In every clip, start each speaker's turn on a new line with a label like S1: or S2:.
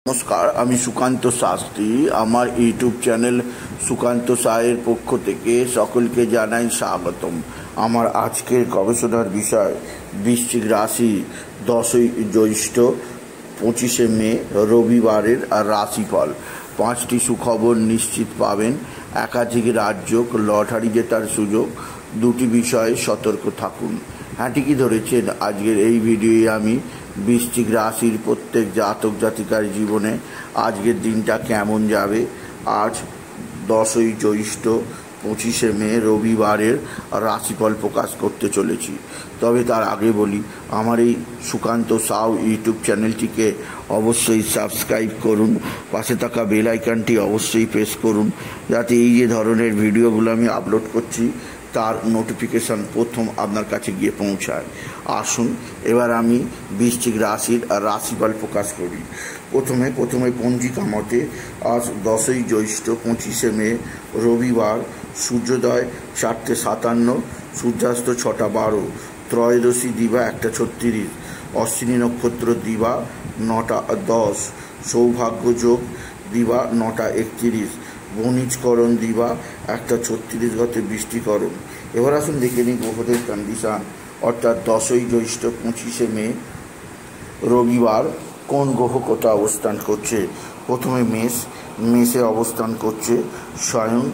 S1: নমস্কার, আমি সুকান্ত শাস্ত্রী। আমার ইউটিউব চ্যানেল সুকান্ত সায়ের পক্ষ থেকে সকলকে জানাই স্বাগতম। আমার আজকের গবেষণার বিষয় বৃশ্চিক রাশি 10ই জ্যৈষ্ঠ 25শে মে রবিবারের রাশিফল। 5টি সুখবর নিশ্চিত পাবেন, একাধিক রাজ্য লটারি জেতার সুযোগ, 2টি বিষয়ে সতর্ক থাকুন। হ্যাঁ, ঠিকই ধরেছেন। আজকের এই ভিডিওয়ে আমি বৃশ্চিক রাশির প্রত্যেক জাতক জাতিকার জীবনে আজকের দিনটা কেমন যাবে, আজ 10ই জ্যৈষ্ঠ 25শে মে রবিবারের রাশিফল প্রকাশ করতে চলেছি। তবে তার আগে বলি, আমার এই সুকান্ত সাউ ইউটিউব চ্যানেলটিকে অবশ্যই সাবস্ক্রাইব করুন, পাশে থাকা বেল আইকনটি অবশ্যই প্রেস করুন, যাতে এই যে ধরনের ভিডিওগুলো আমি আপলোড করছি তার নোটিফিকেশান প্রথম আপনার কাছে গিয়ে পৌঁছায়। আসুন এবার আমি বৃশ্চিক রাশির রাশিফল প্রকাশ করি। প্রথমে পঞ্জিকা মতে আজ 10ই জ্যৈষ্ঠ 25শে মে রবিবার, সূর্যোদয় 4:57, সূর্যাস্ত 6:12, ত্রয়োদশী দিবা 1:36, অশ্বিনী নক্ষত্র দিবা 9:10, সৌভাগ্য যোগ দিবা 9:31, বণিজকরণ দিবা 1:36 গতে বৃষ্টিকরণ। এবার আসুন দেখে নিই গ্রহদের কন্ডিশান, অর্থাৎ 10ই জ্যৈষ্ঠ 25শে মে রবিবার কোন গ্রহ কোথায় অবস্থান করছে। প্রথমে মেষে অবস্থান করছে স্বয়ং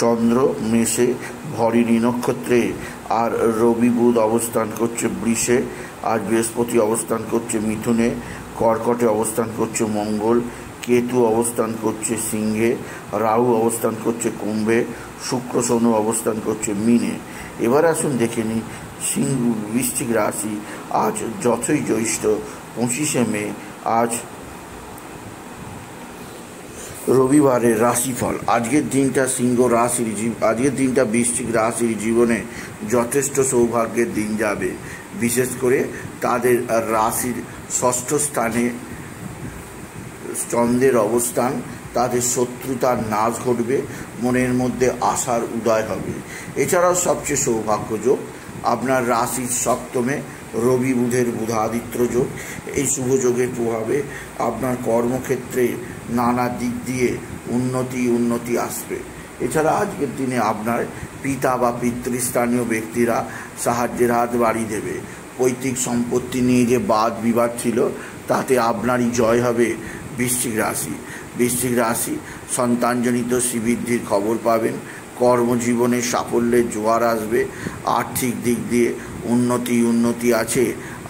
S1: চন্দ্র মেষে ভরিণী নক্ষত্রে। আর রবি বুধ অবস্থান করছে বৃষে, আর বৃহস্পতি অবস্থান করছে মিথুনে, কর্কটে অবস্থান করছে মঙ্গল, কেতু অবস্থান করছে সিংহে, রাহু অবস্থান করছে কুম্ভে, শুক্র শনি অবস্থান করছে মীনে। এবার আসুন দেখে নিই বৃশ্চিক রাশি আজ 10ই জ্যৈষ্ঠ 25শে মে আজ রবিবারের রাশিফল। আজকের দিনটা বৃশ্চিক রাশির জীবনে যথেষ্ট সৌভাগ্যের দিন যাবে। বিশেষ করে তাদের রাশির 6ষ্ঠ স্থানে চন্দ্রের অবস্থান, তাদের শত্রুতার নাশ ঘটবে, মনের মধ্যে আশার উদয় হবে। এছাড়াও সবচেয়ে সৌভাগ্যযোগ আপনার রাশির সপ্তমে রবি বুধের বুধাদিত্য যোগ। এই শুভযোগের প্রভাবে আপনার কর্মক্ষেত্রে নানা দিক দিয়ে উন্নতি আসবে। এছাড়া আজকের দিনে আপনার পিতা বা পিতৃস্থানীয় ব্যক্তিরা সাহায্যের হাত বাড়িয়ে দেবে। পৈতৃক সম্পত্তি নিয়ে যে বাদ বিবাদ ছিল তাতে আপনারই জয় হবে। বৃশ্চিক রাশি সন্তানজনিত শ্রীবৃদ্ধির খবর পাবেন, কর্মজীবনে সাফল্যের জোয়ার আসবে, আর্থিক দিক দিয়ে উন্নতি আছে।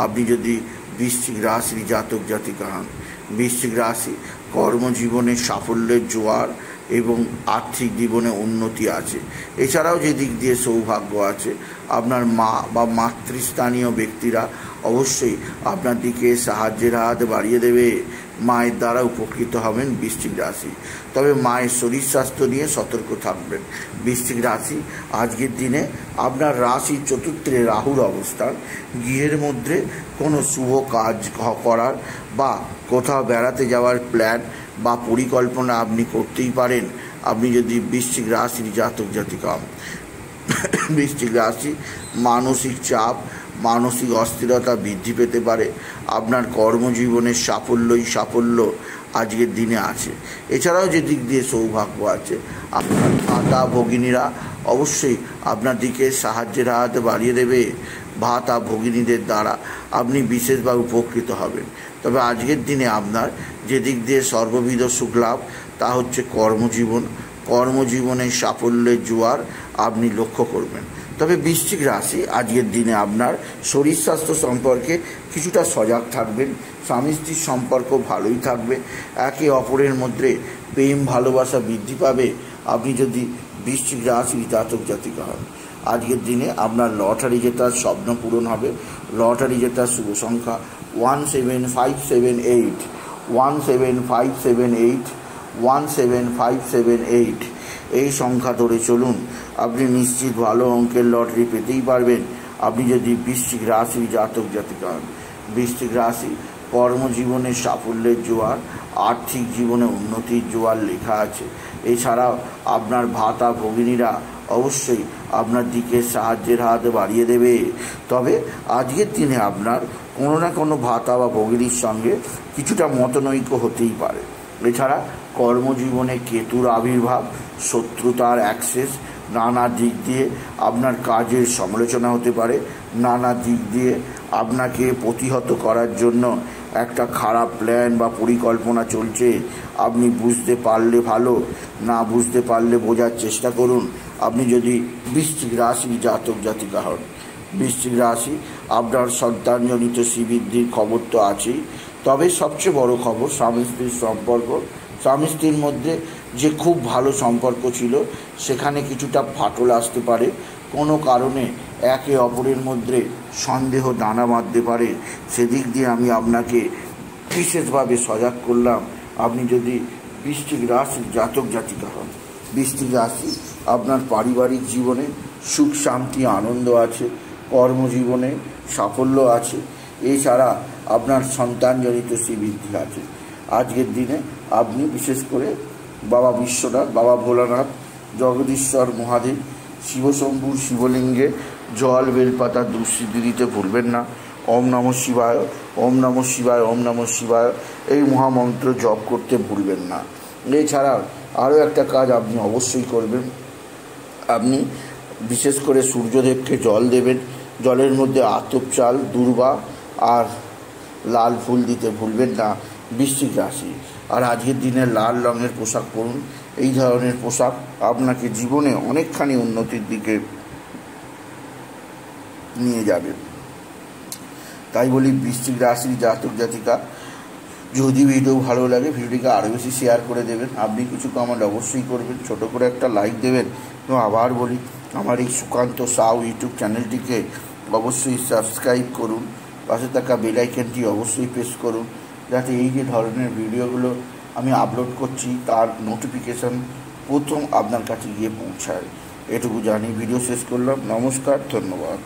S1: আপনি যদি বৃশ্চিক রাশির জাতক জাতিকা হন, বৃশ্চিক রাশি কর্মজীবনে সাফল্যের জোয়ার এবং আর্থিক জীবনে উন্নতি আছে। এছাড়াও যে দিক দিয়ে সৌভাগ্য আছে, আপনার মা বা মাতৃস্থানীয় ব্যক্তিরা অবশ্যই আপনার দিকে সাহায্যের হাত বাড়িয়ে দেবে। মায়ের দ্বারা উপকৃত হবেন বৃশ্চিক রাশি। তবে মায়ের শরীর স্বাস্থ্য নিয়ে সতর্ক থাকবেন। বৃশ্চিক রাশি আজকের দিনে আপনার রাশির চতুর্থে রাহুর অবস্থান, গৃহের মধ্যে কোনো শুভ কাজ করার বা কোথাও বেড়াতে যাওয়ার প্ল্যান বা পরিকল্পনা আপনি করতেই পারেন। আপনি যদি বৃশ্চিক রাশির জাতক জাতিকা হন, বৃশ্চিক রাশি মানসিক চাপ, মানসিক অস্থিরতা বৃদ্ধি পেতে পারে। আপনার কর্মজীবনের সাফল্য আজকের দিনে আছে। এছাড়াও যে দিক দিয়ে সৌভাগ্য আছে, আপনার ভাতা ভগিনীরা অবশ্যই আপনার দিকে সাহায্যের হাত বাড়িয়ে দেবে। ভাতা ভগিনীদের দ্বারা আপনি বিশেষভাবে উপকৃত হবেন। তবে আজকের দিনে আপনার যে দিক দিয়ে সর্ববিধ সুখলাভ তা হচ্ছে কর্মজীবনের সাফল্যের জোয়ার আপনি লক্ষ্য করবেন। তবে বৃশ্চিক রাশি আজকের দিনে আপনার শরীর স্বাস্থ্য সম্পর্কে কিছুটা সজাগ থাকবেন। স্বামী স্ত্রীর সম্পর্ক ভালোই থাকবে, একে অপরের মধ্যে প্রেম ভালোবাসা বৃদ্ধি পাবে। আপনি যদি বৃশ্চিক রাশির জাতক জাতিকা হন, আজকের দিনে আপনার লটারি জেতার স্বপ্ন পূরণ হবে। লটারি জেতার শুভ সংখ্যা 17578, 17578, 17578। এই সংখ্যা ধরে চলুন, আপনি নিশ্চিত ভালো অঙ্কের লটারি পেতেই পারবেন। আপনি যদি বৃশ্চিক রাশির জাতক জাতিকা হন, বৃশ্চিক রাশি কর্মজীবনে সাফল্যের জোয়ার, আর্থিক জীবনে উন্নতির জোয়ার লেখা আছে। এছাড়াও আপনার ভাতা ভগিনীরা অবশ্যই আপনার দিকে সাহায্যের হাত বাড়িয়ে দেবে। তবে আজকের দিনে আপনার কোনো না কোনো ভাতা বা ভগিনীর সঙ্গে কিছুটা মতনৈক্য হতেই পারে। এছাড়া কর্মজীবনে কেতুর আবির্ভাব, শত্রুতার অ্যাক্সেস, নানা দিক দিয়ে আপনার কাজের সমালোচনা হতে পারে, নানা দিক দিয়ে আপনাকে প্রতিহত করার জন্য একটা খারাপ প্ল্যান বা পরিকল্পনা চলছে। আপনি বুঝতে পারলে ভালো, না বুঝতে পারলে বোঝার চেষ্টা করুন। আপনি যদি বৃশ্চিক রাশির জাতক জাতিকা হন, বৃশ্চিক রাশি, আপনার সন্তানজনিত শ্রীবৃদ্ধির খবর তো আছেই, তবে সবচেয়ে বড় খবর স্বামী স্ত্রীর সম্পর্ক। স্বামী স্ত্রীর মধ্যে যে খুব ভালো সম্পর্ক ছিল সেখানে কিছুটা ফাটল আসতে পারে। কোনো কারণে একে অপরের মধ্যে সন্দেহ দানা বাঁধতে পারে। সেদিক দিয়ে আমি আপনাকে বিশেষভাবে সজাগ করলাম। আপনি যদি বৃশ্চিক রাশির জাতক জাতিকা হন, বৃশ্চিক রাশি, আপনার পারিবারিক জীবনে সুখ শান্তি আনন্দ আছে, কর্মজীবনে সাফল্য আছে, এছাড়া আপনার সন্তানজনিত শ্রীবৃদ্ধি আছে। আজকের দিনে আপনি বিশেষ করে বাবা বিশ্বনাথ, বাবা ভোলানাথ, জগদীশ্বর মহাদেব, শিবশম্ভুর শিবলিঙ্গে জল বেলপাতা দুঃসিদ্ধি দিতে ভুলবেন না। ওম নমঃ শিবায়, ওম নমঃ শিবায়, ওম নমঃ শিবায় এই মহামন্ত্র জপ করতে ভুলবেন না। এছাড়া আরও একটা কাজ আপনি অবশ্যই করবেন, আপনি বিশেষ করে সূর্যদেবকে জল দেবেন। জলের মধ্যে আতপ চাল, দূর্বা আর লাল ফুল দিতে ভুলবেন না বৃশ্চিক রাশি। আর আজকের দিনে লাল রঙের পোশাক পরুন। এই ধরনের পোশাক আপনাকে জীবনে অনেকখানি উন্নতির দিকে নিয়ে যাবে। তাই বলি বৃশ্চিক রাশির জাতক জাতিকা, যদি ভিডিও ভালো লাগে ভিডিওটিকে আরও বেশি শেয়ার করে দেবেন। আপনি কিছু কমেন্ট অবশ্যই করবেন, ছোট করে একটা লাইক দেবেন। তো আবার বলি, আমার এই সুকান্ত সাউ ইউটিউব চ্যানেলটিকে অবশ্যই সাবস্ক্রাইব করুন, পাশে থাকা বেল আইকনটি অবশ্যই প্রেস করুন, যাতে এই যে ধরনের ভিডিওগুলো আমি আপলোড করছি তার নোটিফিকেশান প্রথম আপনার কাছে গিয়ে পৌঁছায়। এটুকু জানি ভিডিও শেষ করলাম। নমস্কার, ধন্যবাদ।